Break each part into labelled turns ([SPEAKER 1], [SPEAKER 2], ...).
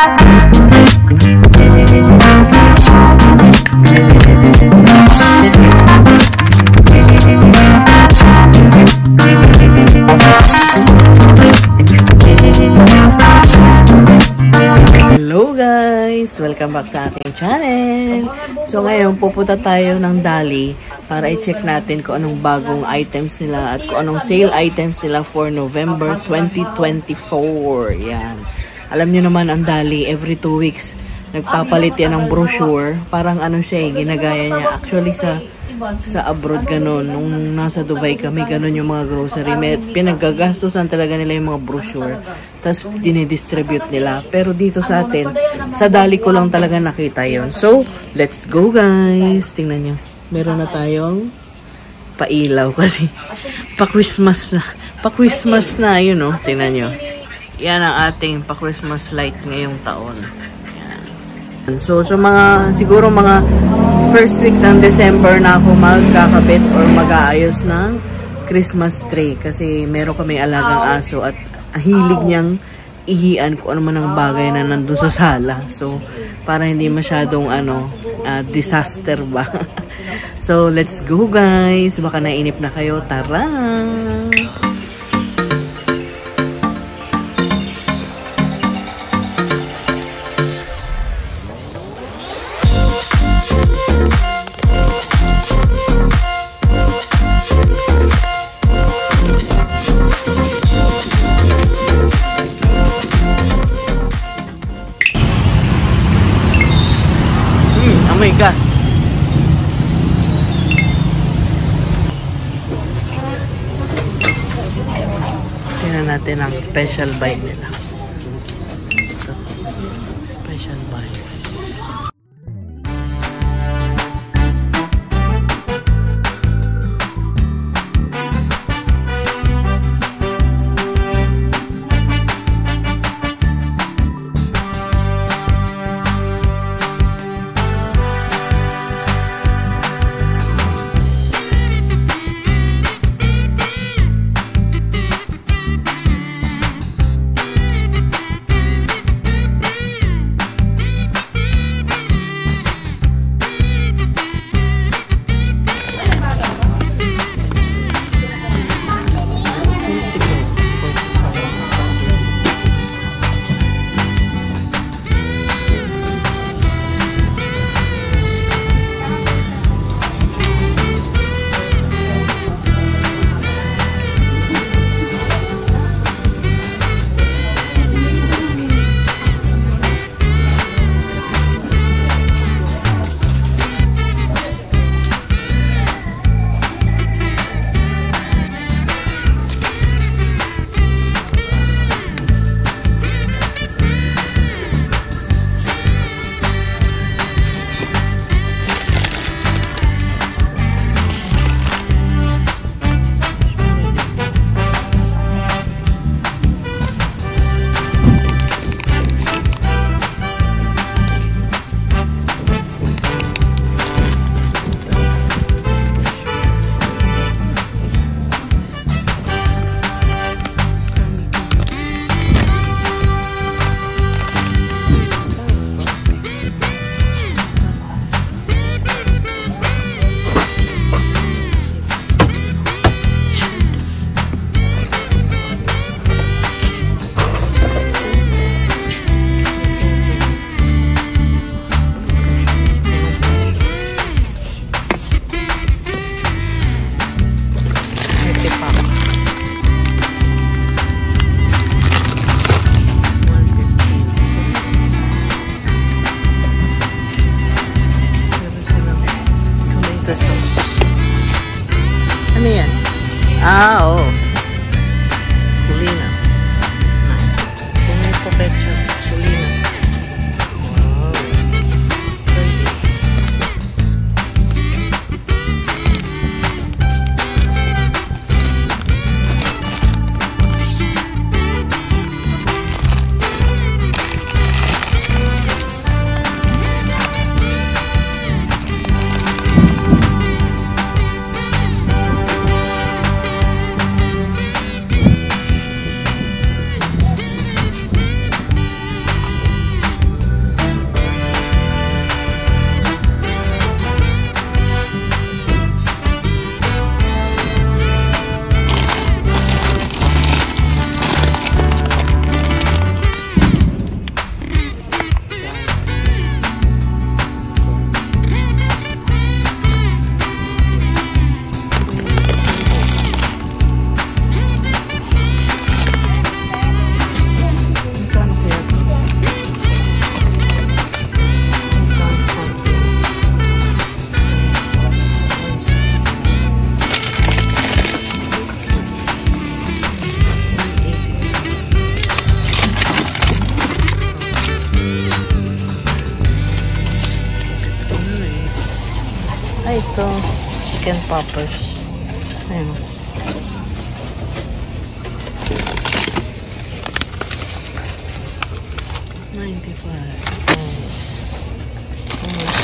[SPEAKER 1] Hello guys! Welcome back sa aking channel! So ngayon pupunta tayo ng Dali para i-check natin kung anong bagong items nila at kung anong sale items nila for November 2024. Yan. Alam nyo naman ang Dali, every 2 weeks nagpapalit yan ng brochure. Parang ano siya ginagaya niya. Actually sa abroad ganun. Nung nasa Dubai kami, ganun yung mga grocery. May pinaggagastusan talaga nila yung mga brochure. Tapos dinidistribute nila. Pero dito sa atin, sa Dali ko lang talaga nakita yon. So, let's go guys. Tingnan nyo. Meron na tayong pailaw kasi pa-Christmas na. Pa-Christmas na, yun o. Tingnan nyo. Yan ang ating pa-Christmas light ngayong taon. Yan. So, siguro mga first week ng December na ako magkakabit or mag-aayos ng Christmas tree. Kasi meron kami alagang aso at hilig niyang ihian kung ano man ang bagay na nandun sa sala. So, para hindi masyadong disaster ba. So, let's go guys. Baka nainip na kayo. Tara! Amoy gas. Tingnan natin ang special buy nila. Ito. Special buy. ito. Chicken poppers. Ayan. $95. Almost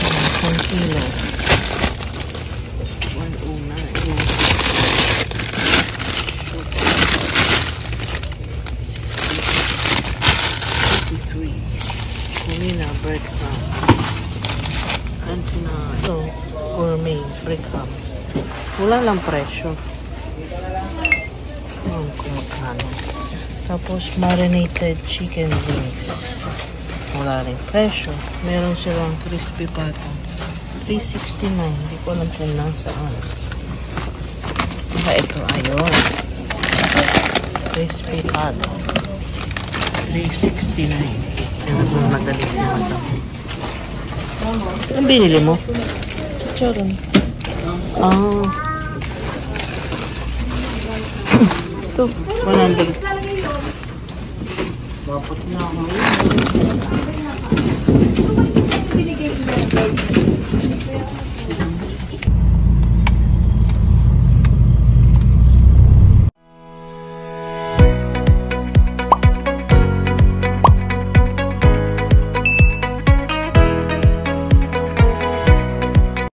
[SPEAKER 1] 1 kilo. 109. Kumina breadcrumb. Cantina. Ito, gourmet breadcrumb. Wala lang presyo. Ayan kung magkano. Tapos marinated chicken wings. Wala rin presyo. Meron silang crispy pata. $3.69. Hindi ko alam kung nasaan. Ito, ayun. Crispy pata. $3.69. Ito po magaling si Madam. Ang binili mo? Charon. Ah. Ito, 100. Dapat na ako.